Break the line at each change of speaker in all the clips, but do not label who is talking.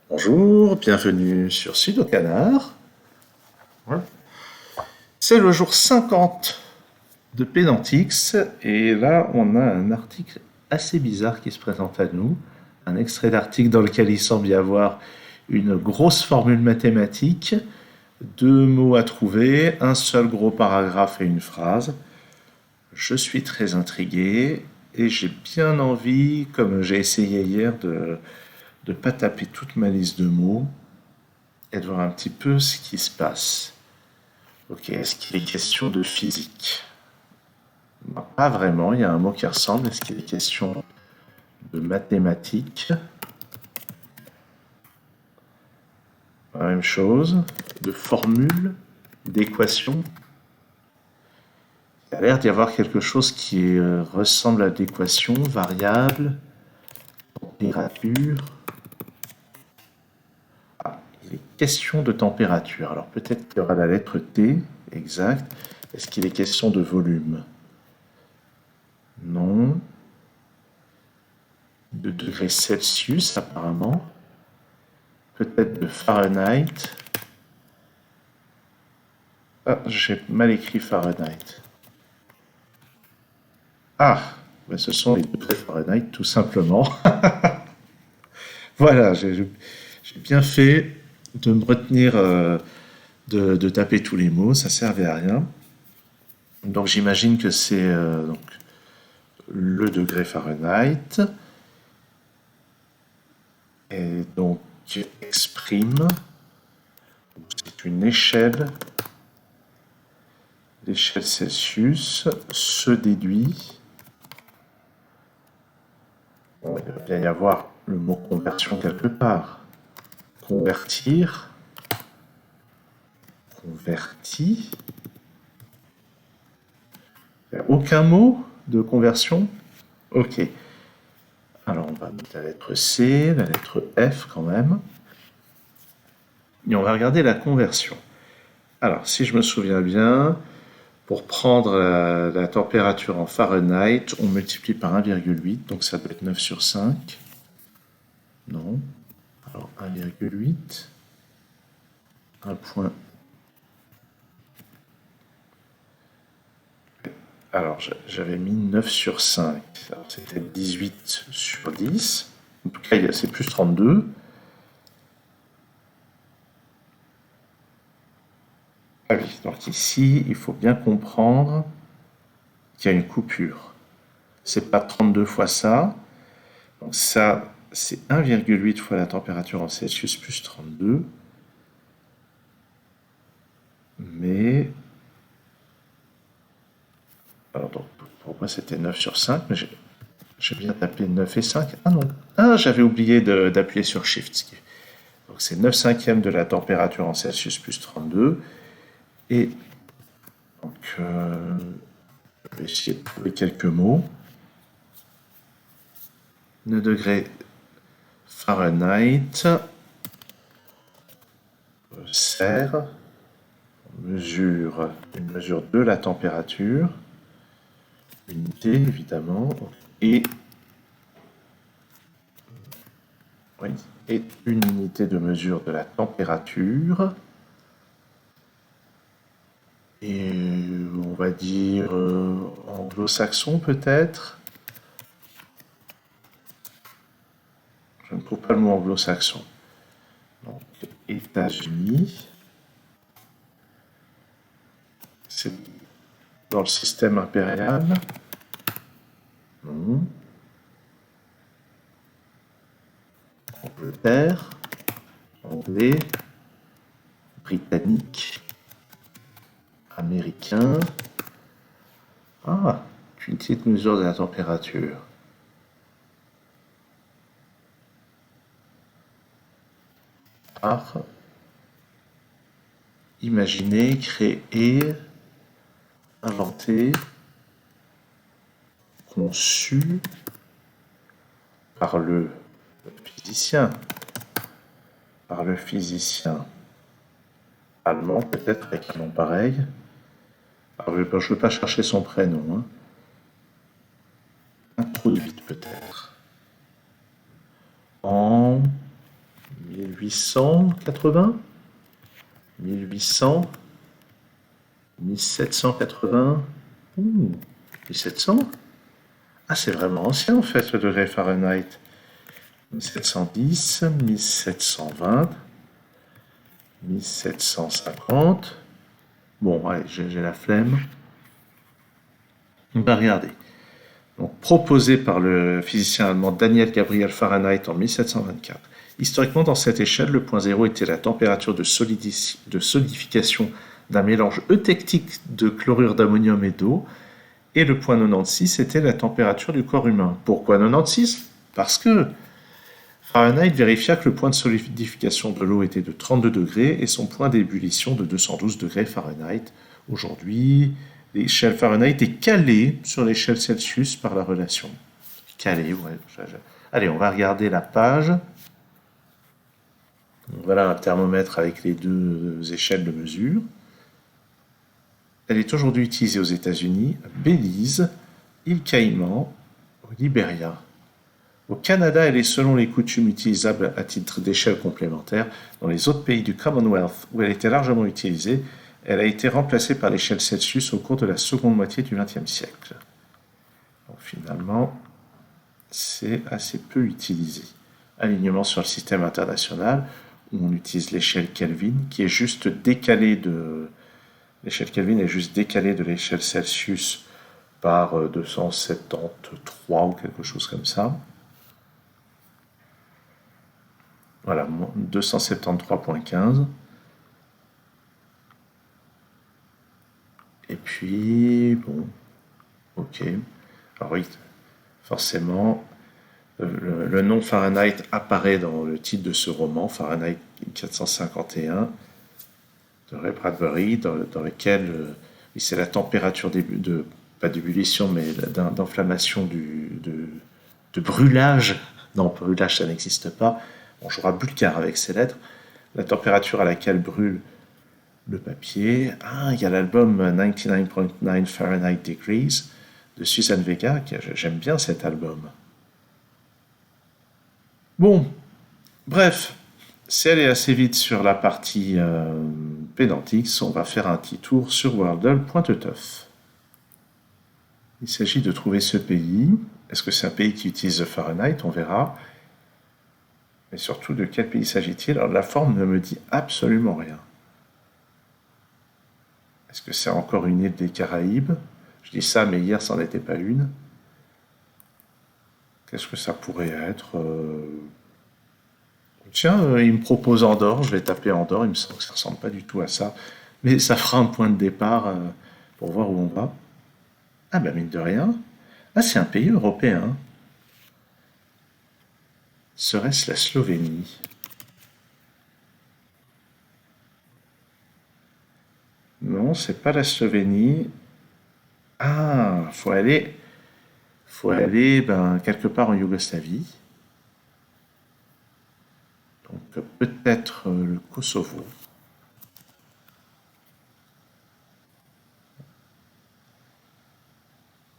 Bonjour, bienvenue sur Sudo Canard. Voilà. C'est le jour 50 de Pédantix et là on a un article assez bizarre qui se présente à nous. Un extrait d'article dans lequel il semble y avoir une grosse formule mathématique, deux mots à trouver, un seul gros paragraphe et une phrase. Je suis très intrigué et j'ai bien envie, comme j'ai essayé hier, de ne pas taper toute ma liste de mots et de voir un petit peu ce qui se passe. Ok, est-ce qu'il est question de physique? Non, pas vraiment, il y a un mot qui ressemble. Est-ce qu'il est question de mathématiques? La même chose. De formules? D'équations? Il y a l'air d'y avoir quelque chose qui ressemble à d'équations, variables, température. Ah, il est question de température. Alors peut-être qu'il y aura la lettre T, exact. Est-ce qu'il est question de volume? Non. De degrés Celsius apparemment. Peut-être de Fahrenheit. Ah, j'ai mal écrit Fahrenheit. Ah, ben ce sont les degrés Fahrenheit tout simplement. Voilà, j'ai bien fait de me retenir de taper tous les mots, ça servait à rien. Donc j'imagine que c'est donc, le degré Fahrenheit. Et donc exprime, c'est une échelle, l'échelle Celsius se déduit. Bon, il va bien y avoir le mot conversion quelque part. Convertir, converti. Il n'y a aucun mot de conversion? Ok. Alors on va mettre la lettre C, la lettre F quand même. Et on va regarder la conversion. Alors si je me souviens bien, pour prendre la température en Fahrenheit, on multiplie par 1,8, donc ça doit être 9 sur 5. Non. Alors 1,8. 1 point. Alors j'avais mis 9 sur 5. C'était 18 sur 10. En tout cas, c'est plus 32. Ah oui, donc ici, il faut bien comprendre qu'il y a une coupure. C'est pas 32 fois ça. Donc ça, c'est 1,8 fois la température en Celsius plus 32. Mais... Alors donc, pour moi, c'était 9 sur 5, mais j'ai bien tapé 9 et 5. Ah non. Ah, j'avais oublié d'appuyer sur Shift. Donc c'est 9 cinquièmes de la température en Celsius plus 32. Et donc, je vais essayer de trouver quelques mots. Le degré Fahrenheit sert, une mesure de la température, unité évidemment, et, oui, et une unité de mesure de la température. Et on va dire anglo-saxon peut-être. Je ne trouve pas le mot anglo-saxon. Donc, États-Unis. C'est dans le système impérial. Non. Angleterre. Anglais. Britannique. Américain. Ah, une petite mesure de la température. Par imaginer, créer, inventer, conçu par le physicien. Par le physicien allemand, peut-être, avec un nom pareil. Alors, je ne veux pas chercher son prénom. Hein. Introduite, peut-être. En 1880, 1800, 1780, 1700. Ah, c'est vraiment ancien en fait le degré Fahrenheit. 1710, 1720, 1750. Bon, allez, j'ai la flemme. On va regarder. Donc, proposé par le physicien allemand Daniel Gabriel Fahrenheit en 1724. Historiquement, dans cette échelle, le point zéro était la température de solidification d'un mélange eutectique de chlorure d'ammonium et d'eau, et le point 96 était la température du corps humain. Pourquoi 96 ? Parce que Fahrenheit vérifia que le point de solidification de l'eau était de 32 degrés et son point d'ébullition de 212 degrés Fahrenheit. Aujourd'hui, l'échelle Fahrenheit est calée sur l'échelle Celsius par la relation. Calée, ouais. Allez, on va regarder la page. Voilà un thermomètre avec les deux échelles de mesure. Elle est aujourd'hui utilisée aux États-Unis, à Belize, île Caïmans, au Libéria. Au Canada, elle est selon les coutumes utilisable à titre d'échelle complémentaire. Dans les autres pays du Commonwealth, où elle était largement utilisée, elle a été remplacée par l'échelle Celsius au cours de la seconde moitié du XXe siècle. Donc finalement, c'est assez peu utilisé. Alignement sur le système international, où on utilise l'échelle Kelvin, qui est juste décalée de... L'échelle Kelvin est juste décalée de l'échelle Celsius par 273 ou quelque chose comme ça. Voilà, 273.15. Et puis, bon, ok. Alors oui, forcément, le nom Fahrenheit apparaît dans le titre de ce roman, Fahrenheit 451, de Ray Bradbury, dans lequel c'est la température pas d'ébullition, mais d'inflammation de brûlage. Non, brûlage, ça n'existe pas. On jouera Bulgare avec ces lettres. La température à laquelle brûle le papier. Ah, il y a l'album 99.9 Fahrenheit Degrees de Suzanne Vega, j'aime bien cet album. Bon, bref, c'est allé assez vite sur la partie Pédantix. On va faire un petit tour sur Wordle.teuf. Il s'agit de trouver ce pays. Est-ce que c'est un pays qui utilise le Fahrenheit ? On verra. Mais surtout, de quel pays s'agit-il ? Alors, la forme ne me dit absolument rien. Est-ce que c'est encore une île des Caraïbes ? Je dis ça, mais hier, ça n'en était pas une. Qu'est-ce que ça pourrait être ? Tiens, il me propose Andorre. Je vais taper Andorre. Il me semble que ça ne ressemble pas du tout à ça. Mais ça fera un point de départ pour voir où on va. Ah ben, mine de rien. Ah, c'est un pays européen. Serait-ce la Slovénie ? Non, c'est pas la Slovénie. Ah, faut aller quelque part en Yougoslavie. Donc peut-être le Kosovo.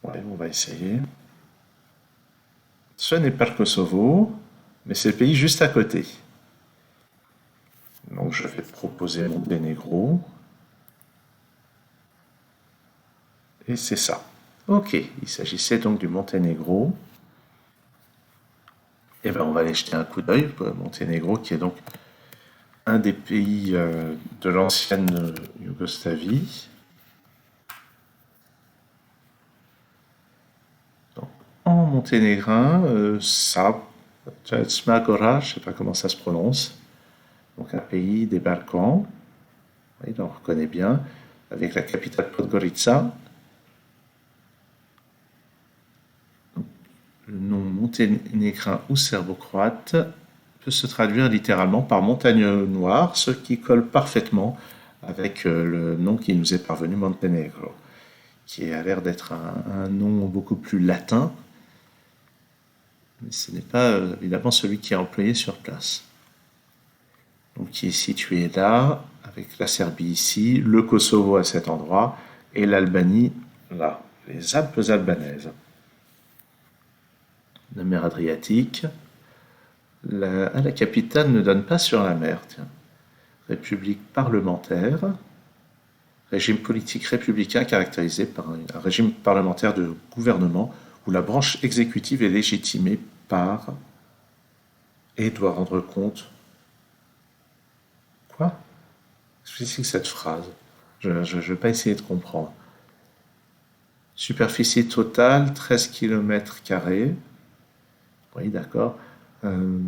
Ouais, on va essayer. Ce n'est pas le Kosovo, mais c'est le pays juste à côté. Donc je vais proposer Monténégro. Et c'est ça. Ok, il s'agissait donc du Monténégro. Et bien on va aller jeter un coup d'œil pour Monténégro, qui est donc un des pays de l'ancienne Yougoslavie. Donc, en monténégrin, Tsma Gora, je ne sais pas comment ça se prononce. Donc un pays des Balkans. Oui, on reconnaît bien, avec la capitale Podgorica. Le nom monténégrin ou serbo-croate peut se traduire littéralement par montagne noire, ce qui colle parfaitement avec le nom qui nous est parvenu, Monténégro, qui a l'air d'être un nom beaucoup plus latin, mais ce n'est pas évidemment celui qui est employé sur place. Donc qui est situé là, avec la Serbie ici, le Kosovo à cet endroit, et l'Albanie là, les Alpes albanaises. La mer Adriatique, la capitale ne donne pas sur la mer, tiens. République parlementaire, régime politique républicain caractérisé par un régime parlementaire de gouvernement où la branche exécutive est légitimée par et doit rendre compte. Quoi? Qu'est-ce que c'est que cette phrase? Je ne vais pas essayer de comprendre. Superficie totale, 13 km². Oui, d'accord. Euh,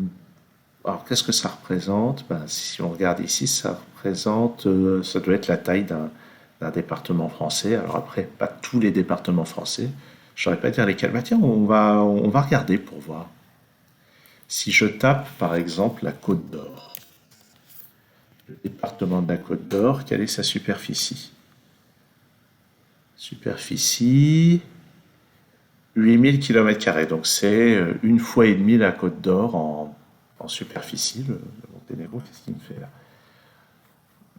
alors, qu'est-ce que ça représente? Ben, si on regarde ici, ça représente, ça doit être la taille d'un département français. Alors après, pas tous les départements français. Je ne saurais pas dire lesquels. Bah, tiens, on va regarder pour voir. Si je tape, par exemple, la Côte d'Or, le département de la Côte d'Or, quelle est sa superficie? Superficie, 8000 km². Donc c'est une fois et demie la Côte d'Or en superficie. Le Monténégro, qu'est-ce qu'il me fait là?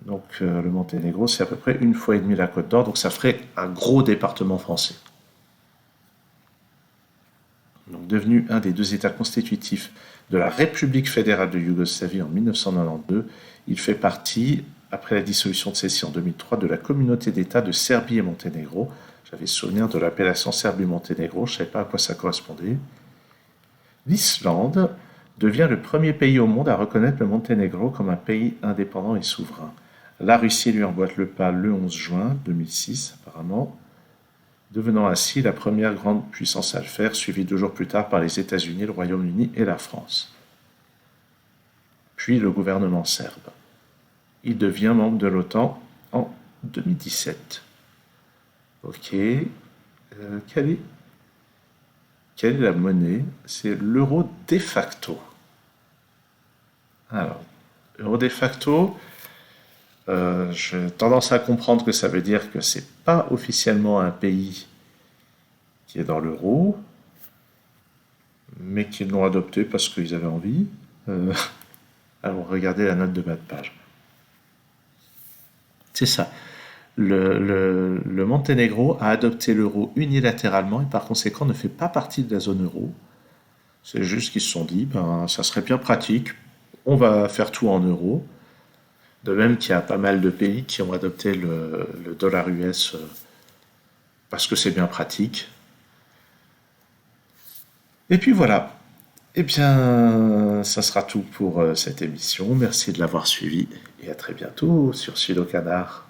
Donc le Monténégro, c'est à peu près une fois et demie la Côte d'Or. Donc ça ferait un gros département français. Donc devenu un des deux États constitutifs de la République fédérale de Yougoslavie en 1992, il fait partie, après la dissolution de celle-ci en 2003, de la communauté d'États de Serbie et Monténégro. J'avais souvenir de l'appellation Serbie-Monténégro, je ne savais pas à quoi ça correspondait. L'Islande devient le premier pays au monde à reconnaître le Monténégro comme un pays indépendant et souverain. La Russie lui emboîte le pas le 11 juin 2006, apparemment, devenant ainsi la première grande puissance à le faire, suivie 2 jours plus tard par les États-Unis, le Royaume-Uni et la France. Puis le gouvernement serbe. Il devient membre de l'OTAN en 2017. Ok. Quelle est la monnaie? C'est l'euro de facto. Alors, euro de facto, j'ai tendance à comprendre que ça veut dire que c'est pas officiellement un pays qui est dans l'euro, mais qu'ils l'ont adopté parce qu'ils avaient envie. Alors, regardez la note de bas de page. C'est ça. Le Monténégro a adopté l'euro unilatéralement et par conséquent ne fait pas partie de la zone euro. C'est juste qu'ils se sont dit, ben, ça serait bien pratique, on va faire tout en euros. De même qu'il y a pas mal de pays qui ont adopté le dollar US parce que c'est bien pratique. Et puis voilà. Eh bien, ça sera tout pour cette émission. Merci de l'avoir suivi et à très bientôt sur Sudo Canard.